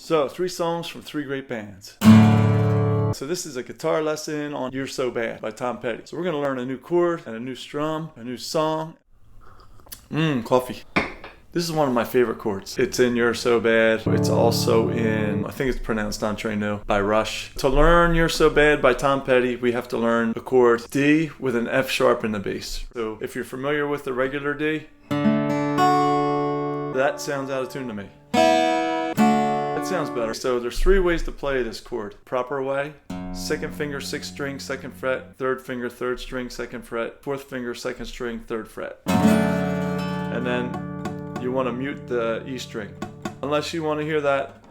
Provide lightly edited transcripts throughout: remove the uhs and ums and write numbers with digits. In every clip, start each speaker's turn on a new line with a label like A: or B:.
A: So, 3 songs from 3 great bands. So this is a guitar lesson on Yer So Bad by Tom Petty. So we're going to learn a new chord and a new strum, a new song. Coffee. This is one of my favorite chords. It's in Yer So Bad. It's also in, I think it's pronounced Entre Nous by Rush. To learn Yer So Bad by Tom Petty, we have to learn the chord D with an F sharp in the bass. So if you're familiar with the regular D, that sounds out of tune to me. That sounds better. So there's 3 ways to play this chord. Proper way: 2nd finger 6th string 2nd fret, 3rd finger 3rd string 2nd fret, 4th finger 2nd string 3rd fret. And then you want to mute the E string. Unless you want to hear that.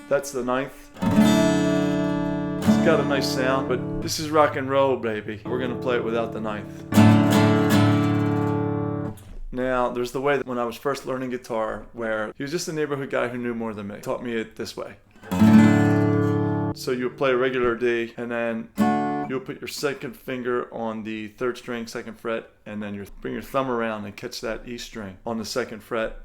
A: That's the 9th. It's got a nice sound, but this is rock and roll, baby. We're going to play it without the 9th. Now, there's the way that when I was first learning guitar, where he was just a neighborhood guy who knew more than me. He taught me it this way. So you would play a regular D, and then you'll put your 2nd finger on the 3rd string, 2nd fret, and then you bring your thumb around and catch that E string on the 2nd fret.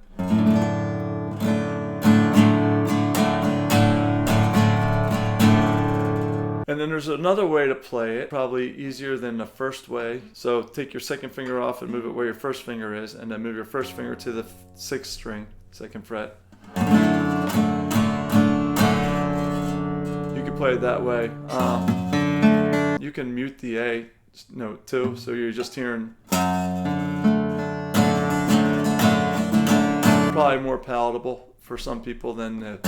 A: And then there's another way to play it, probably easier than the first way. So take your 2nd finger off and move it where your 1st finger is, and then move your 1st finger to the 6th string, 2nd fret. You can play it that way. You can mute the A note too, so you're just hearing. Probably more palatable for some people than the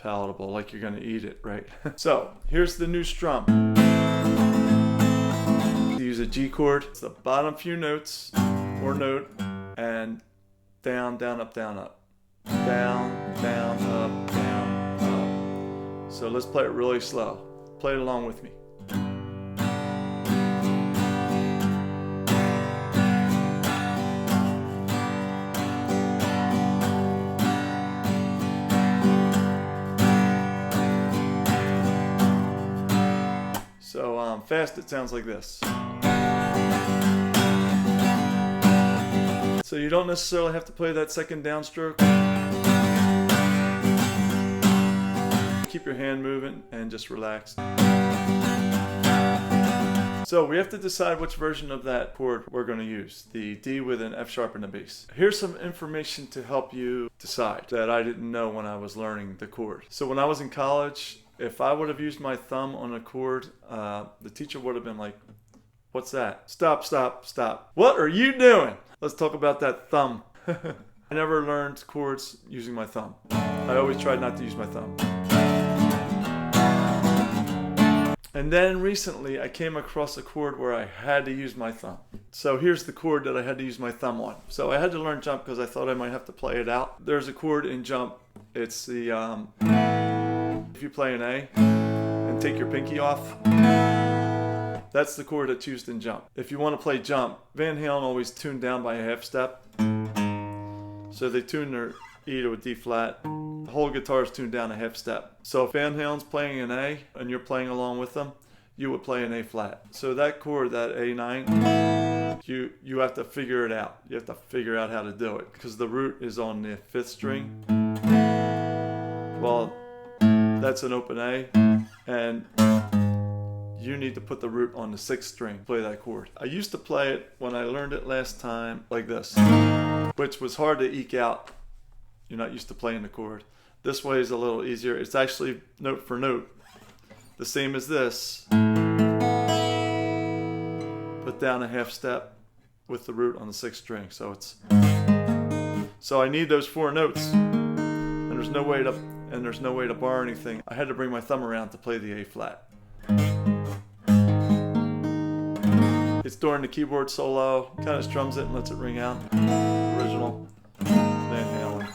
A: palatable, like you're gonna eat it, right? So here's the new strum. You use a G chord. It's the bottom few notes or note, and down, down, up, down, up, down, down, up, down, up. So let's play it really slow. Play it along with me. So fast it sounds like this. So you don't necessarily have to play that 2nd downstroke. Keep your hand moving and just relax. So we have to decide which version of that chord we're going to use. The D with an F sharp in the bass. Here's some information to help you decide that I didn't know when I was learning the chord. So when I was in college, if I would have used my thumb on a chord, the teacher would have been like, "What's that? Stop, stop, stop. What are you doing? Let's talk about that thumb." I never learned chords using my thumb. I always tried not to use my thumb. And then recently I came across a chord where I had to use my thumb. So here's the chord that I had to use my thumb on. So I had to learn jump because I thought I might have to play it out. There's a chord in jump. It's the if you play an A and take your pinky off, that's the chord that's used in jump. If you want to play jump, Van Halen always tuned down by a half step. So they tune their E to a D flat. The whole guitar is tuned down a half step. So if Van Halen's playing an A and you're playing along with them, you would play an A flat. So that chord, that A9, you have to figure it out. You have to figure out how to do it because the root is on the 5th string. Well, that's an open A, and you need to put the root on the 6th string, play that chord. I used to play it when I learned it last time like this, which was hard to eke out. You're not used to playing the chord. This way is a little easier. It's actually note for note, the same as this, but down a half step with the root on the 6th string. So I need those 4 notes, and there's no way to bar anything. I had to bring my thumb around to play the A flat. It's during the keyboard solo, kind of strums it and lets it ring out. Original Van Halen.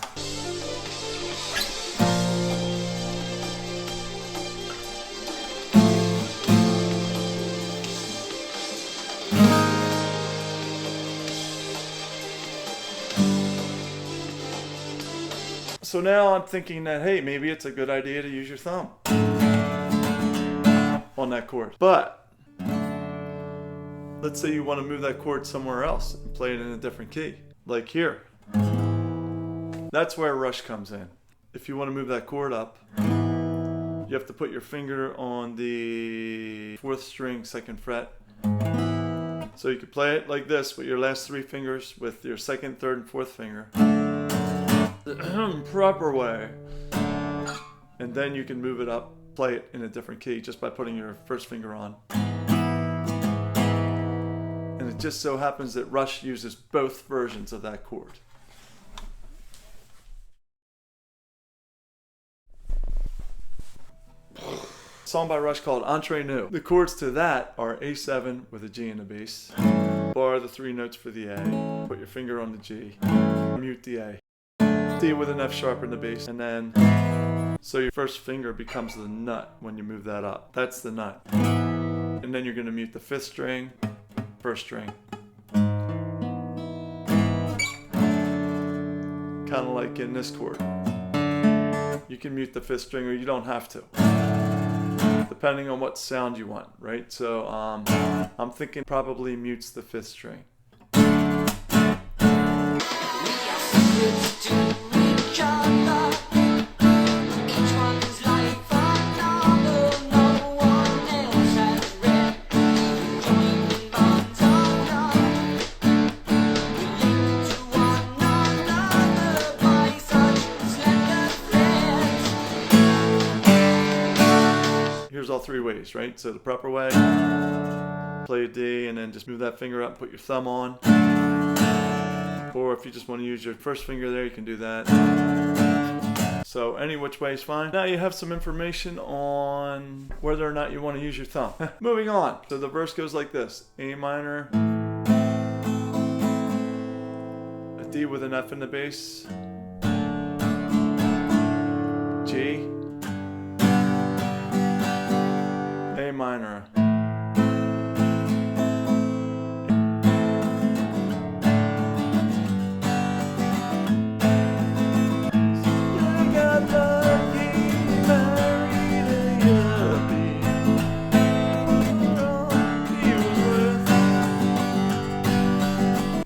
A: So now I'm thinking that, hey, maybe it's a good idea to use your thumb on that chord. But let's say you want to move that chord somewhere else and play it in a different key, like here. That's where rush comes in. If you want to move that chord up, you have to put your finger on the 4th string, 2nd fret. So you could play it like this with your last 3 fingers with your 2nd, 3rd, and 4th finger. The proper way. And then you can move it up, play it in a different key just by putting your 1st finger on. And it just so happens that Rush uses both versions of that chord. Song by Rush called Entre Nous. The chords to that are A7 with a G in the bass, bar the 3 notes for the A, put your finger on the G, mute the A, D with an F sharp in the bass, and then so your 1st finger becomes the nut when you move that up. That's the nut. And then you're going to mute the 5th string, 1st string. Kind of like in this chord. You can mute the 5th string or you don't have to, depending on what sound you want, right? So I'm thinking probably mutes the 5th string. Here's all 3 ways, right? So the proper way, play a D and then just move that finger up and put your thumb on. Or if you just want to use your 1st finger there, you can do that. So any which way is fine. Now you have some information on whether or not you want to use your thumb. Moving on. So the verse goes like this. A minor, a D with an F in the bass, G, A minor,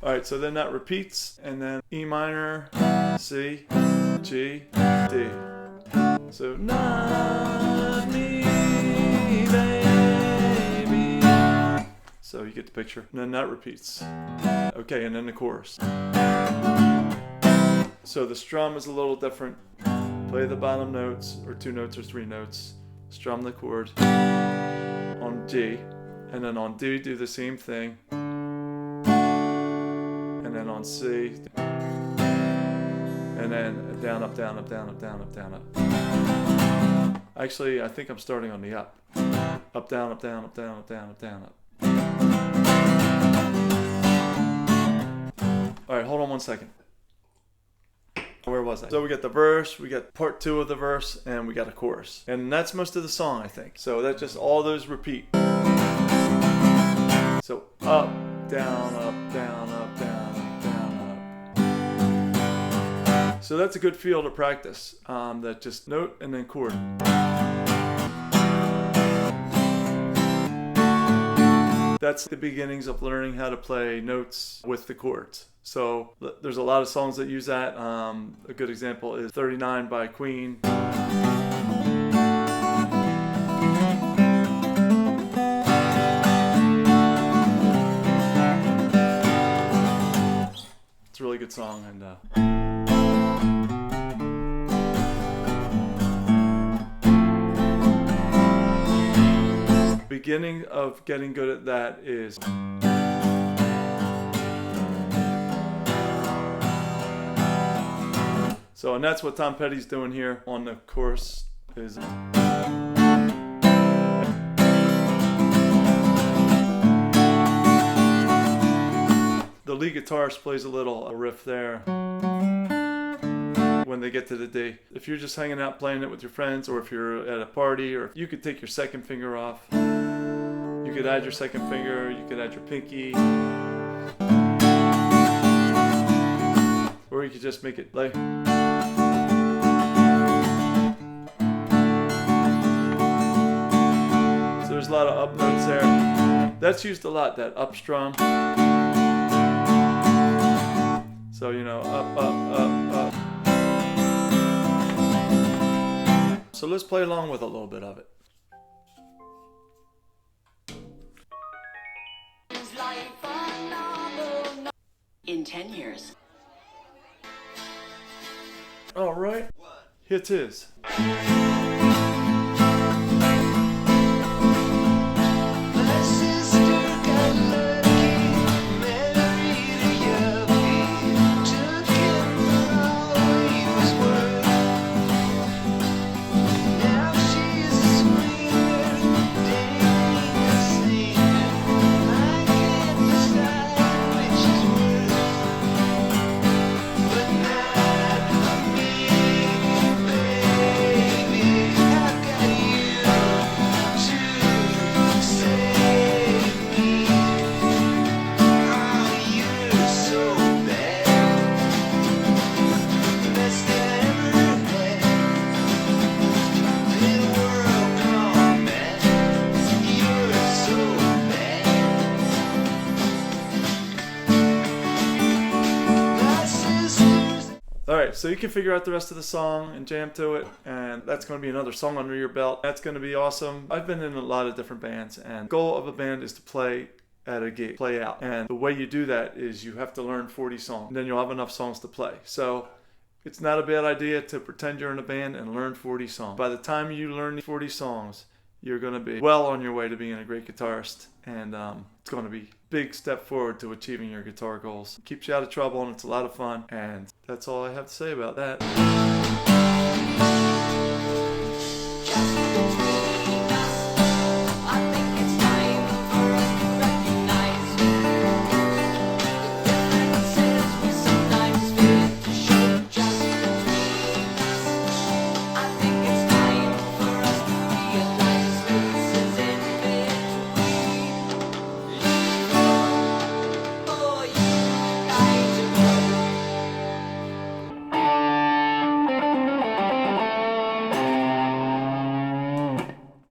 A: Alright, so then that repeats, and then E minor, C, G, D. So, not me, baby. So you get the picture. And then that repeats. Okay, and then the chorus. So the strum is a little different. Play the bottom notes, or 2 notes or 3 notes. Strum the chord on G, and then on D do the same thing. And then on C, and then down, up, down, up, down, up, down, up, down, up. Actually, I think I'm starting on the up. Up, down, up, down, up, down, up, down, up, down, up. Alright, hold on one second. Where was I? So we got the verse, we got part 2 of the verse, and we got a chorus. And that's most of the song, I think. So that just all those repeat. So up, down, up, down, up, down, up, down, up. So that's a good feel to practice. That just note and then chord. That's the beginnings of learning how to play notes with the chords. So there's a lot of songs that use that. A good example is 39 by Queen. It's a really good song, and beginning of getting good at that is so, and that's what Tom Petty's doing here on the chorus is the lead guitarist plays a little riff there when they get to the D. If you're just hanging out playing it with your friends, or if you're at a party, or you could take your 2nd finger off. You could add your 2nd finger, you could add your pinky. Or you could just make it play. So there's a lot of up notes there. That's used a lot, that up strum. So, you know, up, up, up, up. let's play along with a little bit of it.
B: In 10 years.
A: All right, here it is. Alright, so you can figure out the rest of the song and jam to it, and that's going to be another song under your belt. That's going to be awesome. I've been in a lot of different bands, and the goal of a band is to play at a gig, play out. And the way you do that is you have to learn 40 songs, and then you'll have enough songs to play. So it's not a bad idea to pretend you're in a band and learn 40 songs. By the time you learn 40 songs, you're going to be well on your way to being a great guitarist, and it's going to be a big step forward to achieving your guitar goals. It keeps you out of trouble, and it's a lot of fun, and that's all I have to say about that.